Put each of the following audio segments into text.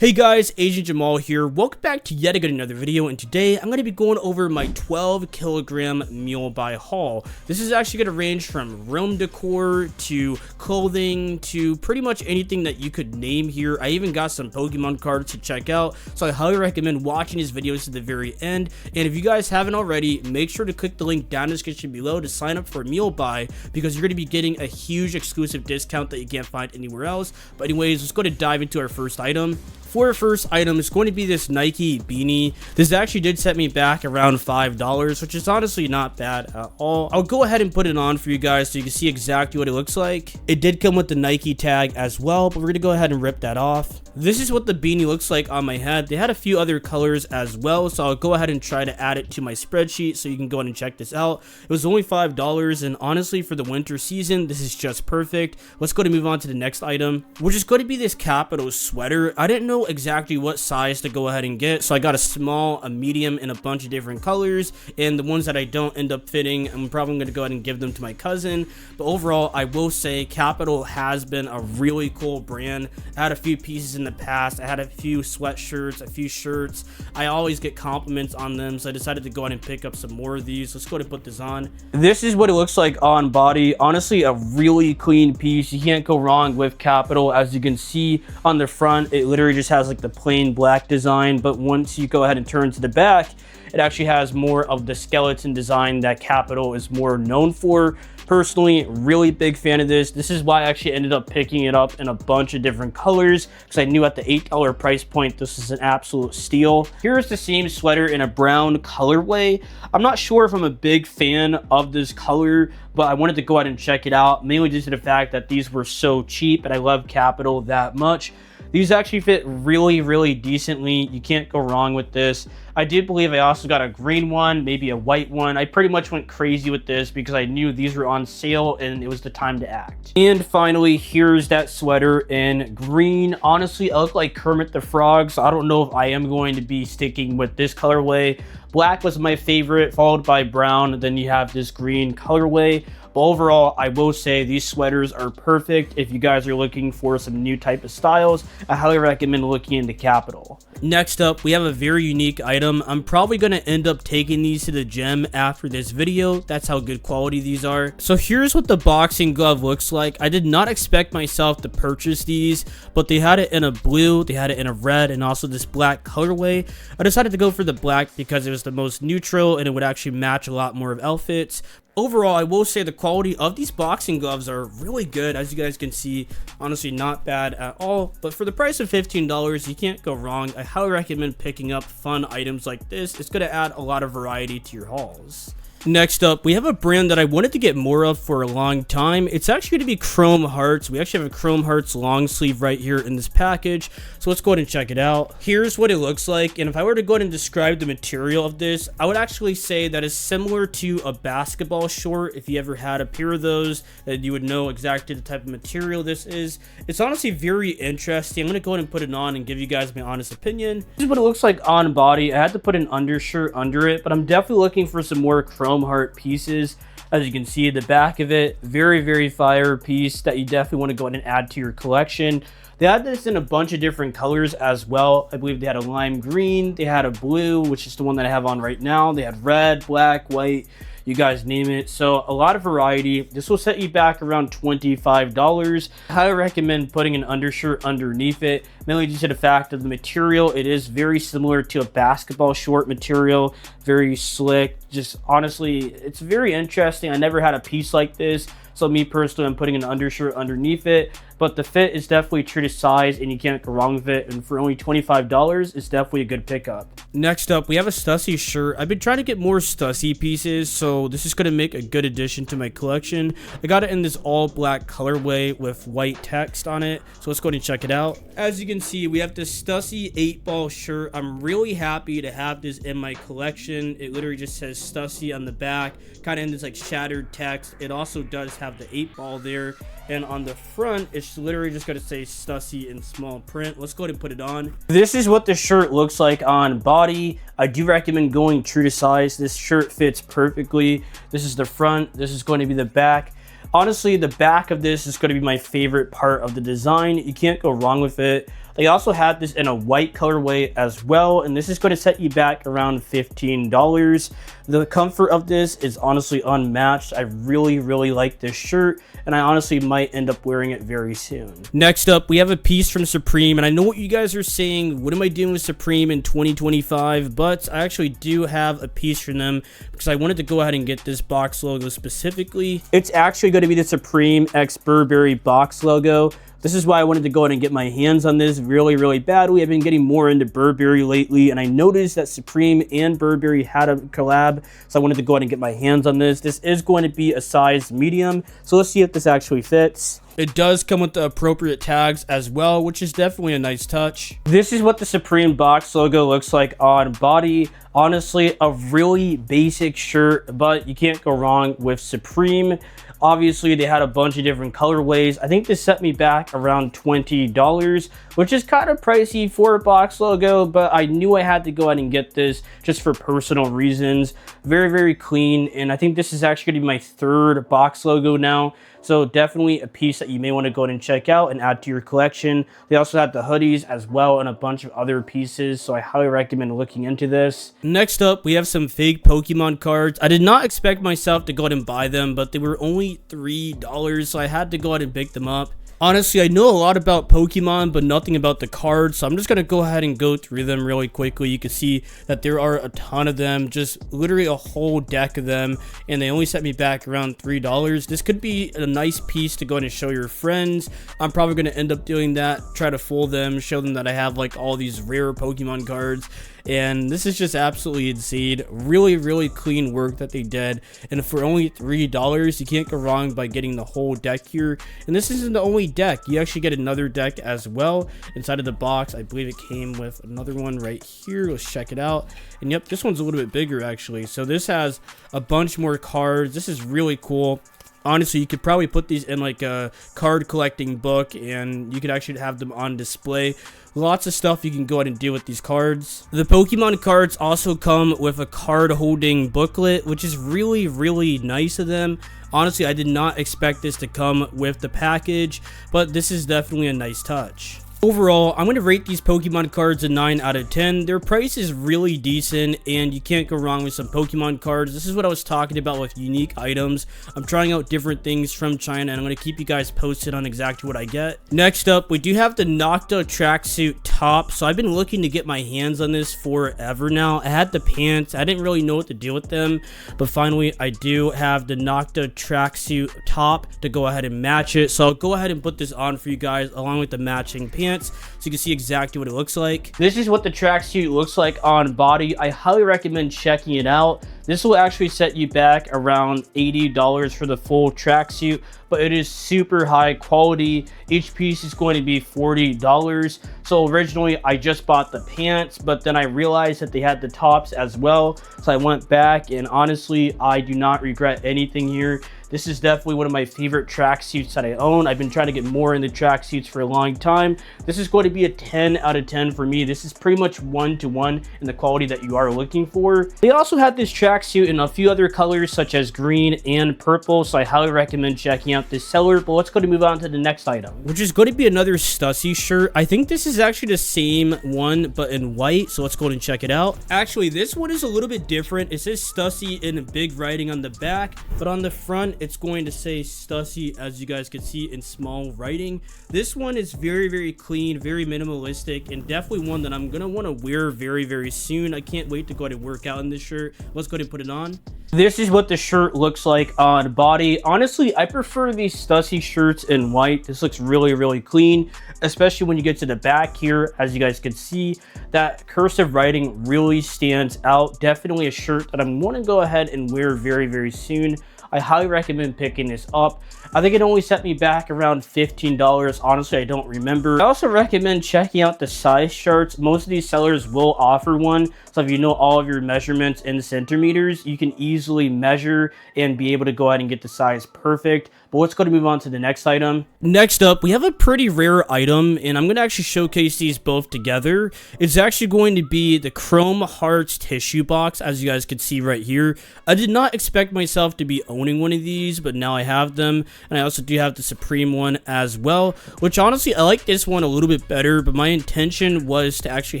Hey guys, Agent Jamal here. Welcome back to yet again another video, and today I'm going to be going over my 12 kilogram Mulebuy haul. This is actually going to range from room decor to clothing to pretty much anything that you could name here. I even got some Pokemon cards to check out, so I highly recommend watching these videos to the very end. And if you guys haven't already, make sure to click the link down in the description below to sign up for Mulebuy, because you're going to be getting a huge exclusive discount that you can't find anywhere else. But anyways, let's go to dive into our first item. For our first item, it's going to be this Nike beanie. This actually did set me back around $5, which is honestly not bad at all. I'll go ahead and put it on for you guys so you can see exactly what it looks like. It did come with the Nike tag as well, but we're going to go ahead and rip that off. This is what the beanie looks like on my head. They had a few other colors as well, so I'll go ahead and try to add it to my spreadsheet so you can go ahead and check this out. It was only $5, and honestly, for the winter season, this is just perfect. Let's go to move on to the next item, which is going to be this Capital sweater. I didn't know exactly what size to go ahead and get, so I got a small, a medium, and a bunch of different colors, and the ones that I don't end up fitting, I'm probably going to go ahead and give them to my cousin. But overall, I will say Capital has been a really cool brand. I had a few pieces in the past. I had a few sweatshirts, a few shirts. I always get compliments on them, so I decided to go ahead and pick up some more of these. Let's go ahead and put this on. This is what it looks like on body. Honestly, a really clean piece. You can't go wrong with Capital. As you can see on the front, it literally just has like the plain black design, but once you go ahead and turn to the back, it actually has more of the skeleton design that Capital is more known for. Personally, really big fan of this. This is why I actually ended up picking it up in a bunch of different colors, because I knew at the $8 price point this is an absolute steal. Here's the same sweater in a brown colorway. I'm not sure if I'm a big fan of this color, but I wanted to go ahead and check it out, mainly due to the fact that these were so cheap and I love Capital that much. These actually fit really decently. You can't go wrong with this. I do believe I also got a green one, maybe a white one. I pretty much went crazy with this because I knew these were on sale and it was the time to act. And finally, here's that sweater in green. Honestly, I look like Kermit the Frog, so I don't know if I am going to be sticking with this colorway. Black was my favorite, followed by brown. Then you have this green colorway. But overall, I will say these sweaters are perfect if you guys are looking for some new type of styles. I highly recommend looking into Capital. Next up, we have a very unique item. I'm probably going to end up taking these to the gym after this video. That's how good quality these are. So here's what the boxing glove looks like. I did not expect myself to purchase these, but they had it in a blue, they had it in a red, and also this black colorway. I decided to go for the black because it was the most neutral and it would actually match a lot more of outfits. Overall, I will say the quality of these boxing gloves are really good. As you guys can see, honestly, not bad at all. But for the price of $15, you can't go wrong. I highly recommend picking up fun items like this. It's going to add a lot of variety to your hauls. Next up, we have a brand that I wanted to get more of for a long time. It's actually going to be Chrome Hearts. We actually have a Chrome Hearts long sleeve right here in this package. So let's go ahead and check it out. Here's what it looks like. And if I were to go ahead and describe the material of this, I would actually say that it's similar to a basketball short. If you ever had a pair of those, that you would know exactly the type of material this is. It's honestly very interesting. I'm going to go ahead and put it on and give you guys my honest opinion. This is what it looks like on body. I had to put an undershirt under it, but I'm definitely looking for some more Chrome Heart pieces. As you can see, the back of it, very fire piece that you definitely want to go ahead and add to your collection. They had this in a bunch of different colors as well. I believe they had a lime green, they had a blue, which is the one that I have on right now. They had red, black, white, you guys name it. So a lot of variety. This will set you back around $25. I highly recommend putting an undershirt underneath it, mainly due to the fact of the material. It is very similar to a basketball short material, very slick. Just honestly, it's very interesting. I never had a piece like this. So me personally, I'm putting an undershirt underneath it, but the fit is definitely true to size and you can't go wrong with it. And for only $25, it's definitely a good pickup. Next up, we have a Stussy shirt. I've been trying to get more Stussy pieces, so this is going to make a good addition to my collection. I got it in this all black colorway with white text on it. So let's go ahead and check it out. As you can see, we have this Stussy 8-ball shirt. I'm really happy to have this in my collection. It literally just says Stussy on the back, kind of in this like shattered text. It also does have the 8-ball there, and on the front it's literally just going to say Stussy in small print. Let's go ahead and put it on. This is what the shirt looks like on body. I do recommend going true to size. This shirt fits perfectly. This is the front, this is going to be the back. Honestly, the back of this is going to be my favorite part of the design. You can't go wrong with it. They also had this in a white colorway as well, and this is going to set you back around $15. The comfort of this is honestly unmatched. I really like this shirt, and I honestly might end up wearing it very soon. Next up, we have a piece from Supreme, and I know what you guys are saying, what am I doing with Supreme in 2025? But I actually do have a piece from them because I wanted to go ahead and get this box logo specifically. It's actually going to be the Supreme X Burberry box logo. This is why I wanted to go ahead and get my hands on this really badly. I've been getting more into Burberry lately, and I noticed that Supreme and Burberry had a collab, so I wanted to go ahead and get my hands on this. This is going to be a size medium, so let's see if this actually fits. It does come with the appropriate tags as well, which is definitely a nice touch. This is what the Supreme box logo looks like on body. Honestly, a really basic shirt, but you can't go wrong with Supreme. Obviously, they had a bunch of different colorways. I think this set me back around $20, which is kind of pricey for a box logo, but I knew I had to go ahead and get this just for personal reasons. Very clean, and I think this is actually going to be my third box logo now. So definitely a piece that you may want to go ahead and check out and add to your collection. They also had the hoodies as well and a bunch of other pieces, so I highly recommend looking into this. Next up, we have some fake Pokemon cards. I did not expect myself to go ahead and buy them, but they were only $3, so I had to go ahead and pick them up. Honestly, I know a lot about Pokemon, but nothing about the cards, so I'm just going to go ahead and go through them really quickly. You can see that there are a ton of them, just literally a whole deck of them, and they only set me back around $3. This could be a nice piece to go ahead and show your friends. I'm probably going to end up doing that, try to fool them, show them that I have like all these rare Pokemon cards. And this is just absolutely insane. Really clean work that they did, and for only $3 you can't go wrong by getting the whole deck here. And this isn't the only deck, you actually get another deck as well inside of the box. I believe it came with another one right here. Let's check it out. And yep, this one's a little bit bigger actually, so this has a bunch more cards. This is really cool. Honestly, you could probably put these in like a card collecting book, and you could actually have them on display. Lots of stuff you can go ahead and do with these cards. The Pokemon cards also come with a card holding booklet, which is really nice of them. Honestly, I did not expect this to come with the package, but this is definitely a nice touch. Overall, I'm going to rate these Pokemon cards a 9 out of 10. Their price is really decent, and you can't go wrong with some Pokemon cards. This is what I was talking about with unique items. I'm trying out different things from China, and I'm going to keep you guys posted on exactly what I get. Next up, we do have the Nocta tracksuit top. So I've been looking to get my hands on this forever now. I had the pants. I didn't really know what to do with them, but finally I do have the Nocta tracksuit top to go ahead and match it. So I'll go ahead and put this on for you guys along with the matching pants, so you can see exactly what it looks like. This is what the tracksuit looks like on body. I highly recommend checking it out. This will actually set you back around $80 for the full tracksuit, but it is super high quality. Each piece is going to be $40. So originally I just bought the pants, but then I realized that they had the tops as well. So I went back, and honestly, I do not regret anything here. This is definitely one of my favorite tracksuits that I own. I've been trying to get more into tracksuits for a long time. This is going to be a 10 out of 10 for me. This is pretty much 1-to-1 in the quality that you are looking for. They also had this tracksuit in a few other colors such as green and purple, so I highly recommend checking out this seller. But let's go to move on to the next item, which is going to be another Stussy shirt. I think this is actually the same one but in white, so let's go ahead and check it out. Actually, this one is a little bit different. It says Stussy in big writing on the back, but on the front it's going to say Stussy, as you guys can see, in small writing. This one is very clean, very minimalistic, and definitely one that I'm gonna want to wear very soon. I can't wait to go ahead and work out in this shirt. Let's go ahead and put it on. This is what the shirt looks like on body. Honestly, I prefer these Stussy shirts in white. This looks really clean, especially when you get to the back here. As you guys can see, that cursive writing really stands out. Definitely a shirt that I'm going to go ahead and wear very soon. I highly recommend picking this up. I think it only set me back around $15. Honestly, I don't remember. I also recommend checking out the size charts. Most of these sellers will offer one. So if you know all of your measurements in centimeters, you can easily measure and be able to go ahead and get the size perfect. But let's go to move on to the next item. Next up, we have a pretty rare item, and I'm going to actually showcase these both together. It's actually going to be the Chrome Hearts tissue box, as you guys can see right here. I did not expect myself to be owning owning one of these, but now I have them. And I also do have the Supreme one as well, which honestly I like this one a little bit better, but my intention was to actually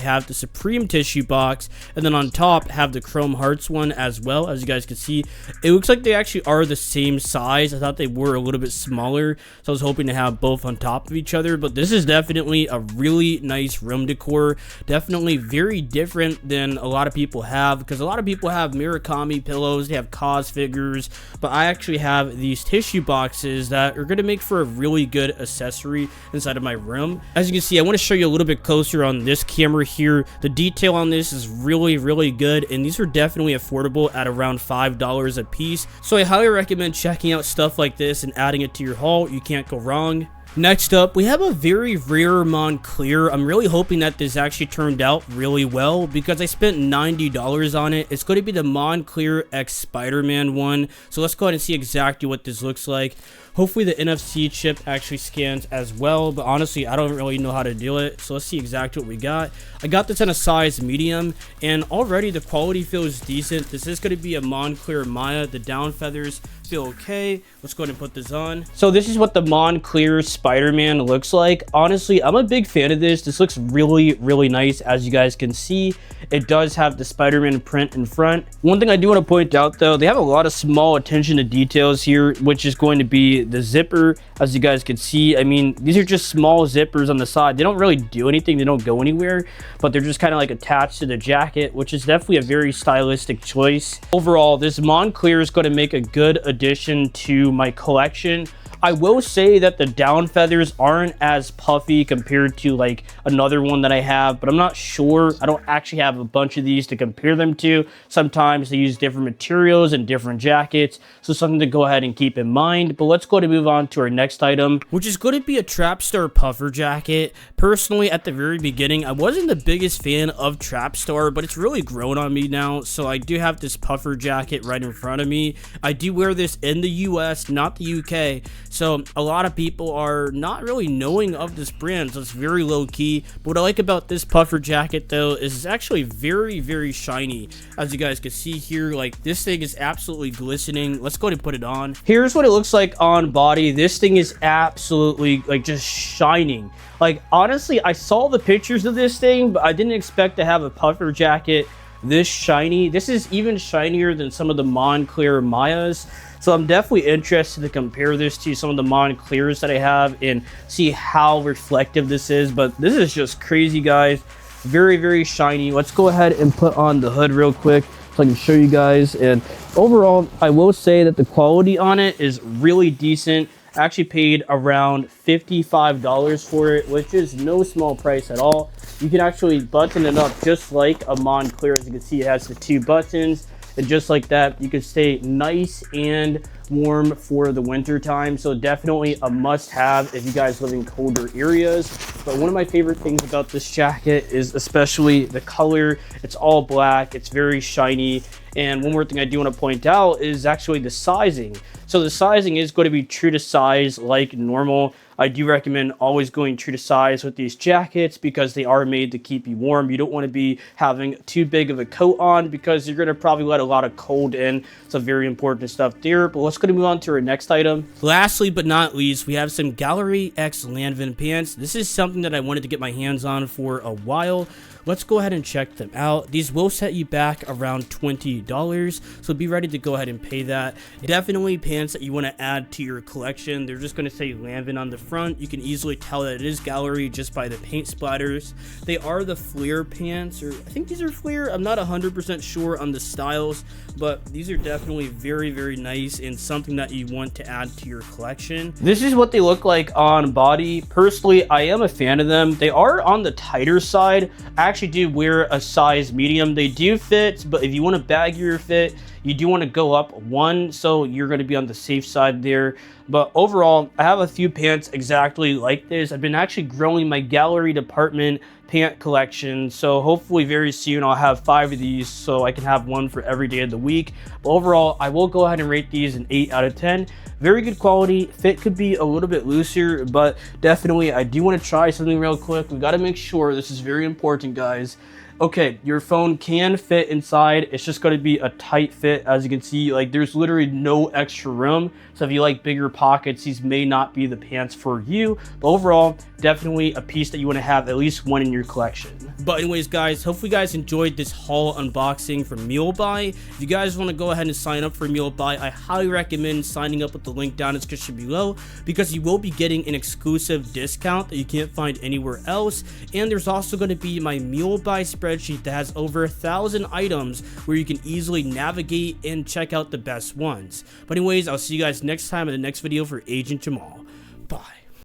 have the Supreme tissue box and then on top have the Chrome Hearts one as well. As you guys can see, it looks like they actually are the same size. I thought they were a little bit smaller, so I was hoping to have both on top of each other, but this is definitely a really nice room decor. Definitely very different than a lot of people have, because a lot of people have Murakami pillows, they have Cos figures, but I actually have these tissue boxes that are going to make for a really good accessory inside of my room. As you can see, I want to show you a little bit closer on this camera here. The detail on this is really good, and these are definitely affordable at around $5 a piece, so I highly recommend checking out stuff like this and adding it to your haul. You can't go wrong. Next up, we have a very rare Moncler. I'm really hoping that this actually turned out really well because I spent $90 on it. It's going to be the Moncler X Spider-Man one. So let's go ahead and see exactly what this looks like. Hopefully the NFC chip actually scans as well, but honestly, I don't really know how to do it. So let's see exactly what we got. I got this in a size medium, and already the quality feels decent. This is going to be a Moncler Maya. The down feathers feel okay. Let's go ahead and put this on. So this is what the Moncler Spider-Man looks like. Honestly, I'm a big fan of this. This looks really nice. As you guys can see, it does have the Spider-Man print in front. One thing I do want to point out though, they have a lot of small attention to details here, which is going to be the zipper. As you guys can see, I mean, these are just small zippers on the side. They don't really do anything, they don't go anywhere, but they're just kind of like attached to the jacket, which is definitely a very stylistic choice. Overall, this Moncler is going to make a good addition to my collection. I will say that the down feathers aren't as puffy compared to like another one that I have, but I'm not sure. I don't actually have a bunch of these to compare them to. Sometimes they use different materials and different jackets, so something to go ahead and keep in mind. But let's go ahead and move on to our next item, which is going to be a Trapstar puffer jacket. Personally, at the very beginning, I wasn't the biggest fan of Trapstar, but it's really grown on me now, so I do have this puffer jacket right in front of me. I do wear this in the US, not the UK, so a lot of people are not really knowing of this brand, so it's very low-key. But what I like about this puffer jacket though is it's actually very shiny. As you guys can see here, like this thing is absolutely glistening. Let's go ahead and put it on. Here's what it looks like on body. This thing is absolutely like just shining. Like honestly, I saw the pictures of this thing, but I didn't expect to have a puffer jacket this shiny. This is even shinier than some of the Moncler Mayas. So I'm definitely interested to compare this to some of the Monclers that I have and see how reflective this is. But this is just crazy, guys. Very shiny. Let's go ahead and put on the hood real quick so I can show you guys. And overall, I will say that the quality on it is really decent. I actually paid around $55 for it, which is no small price at all. You can actually button it up just like a Moncler. As you can see, it has the two buttons. And just like that, you can stay nice and warm for the winter time. So definitely a must-have if you guys live in colder areas. But one of my favorite things about this jacket is especially the color. It's all black, it's very shiny. And one more thing I do want to point out is actually the sizing. So the sizing is going to be true to size like normal. I do recommend always going true to size with these jackets because they are made to keep you warm. You don't want to be having too big of a coat on because you're going to probably let a lot of cold in. So very important stuff there. But let's go to move on to our next item. Lastly but not least, we have some Gallery X Lanvin pants. This is something that I wanted to get my hands on for a while. Let's go ahead and check them out. These will set you back around $20, so be ready to go ahead and pay that. Definitely pants that you want to add to your collection. They're just going to say Lanvin on the front. You can easily tell that it is Gallery just by the paint splatters. They are the flare pants, or I think these are flare. I'm not 100% sure on the styles, but these are definitely very nice and something that you want to add to your collection. This is what they look like on body. Personally, I am a fan of them. They are on the tighter side. I actually do wear a size medium. They do fit, but if you want to bag your fit, you do want to go up one, so you're going to be on the safe side there. But overall, I have a few pants exactly like this. I've been actually growing my gallery department pant collection, so hopefully very soon I'll have 5 of these so I can have one for every day of the week. But overall, I will go ahead and rate these an 8 out of 10. Very good quality. Fit could be a little bit looser, but definitely I do want to try something real quick. We got to make sure, this is very important, guys, Okay, your phone can fit inside. It's just going to be a tight fit. As you can see, like there's literally no extra room. So if you like bigger pockets, these may not be the pants for you. But overall, definitely a piece that you want to have at least one in your collection. But anyways, guys, hopefully you guys enjoyed this haul unboxing from Mulebuy. If you guys want to go ahead and sign up for Mulebuy, I highly recommend signing up with the link down in the description below, because you will be getting an exclusive discount that you can't find anywhere else. And there's also going to be my Mulebuy spreadsheet that has over 1,000 items where you can easily navigate and check out the best ones. But anyways, I'll see you guys next time in the next video for Agent Jamal. Bye.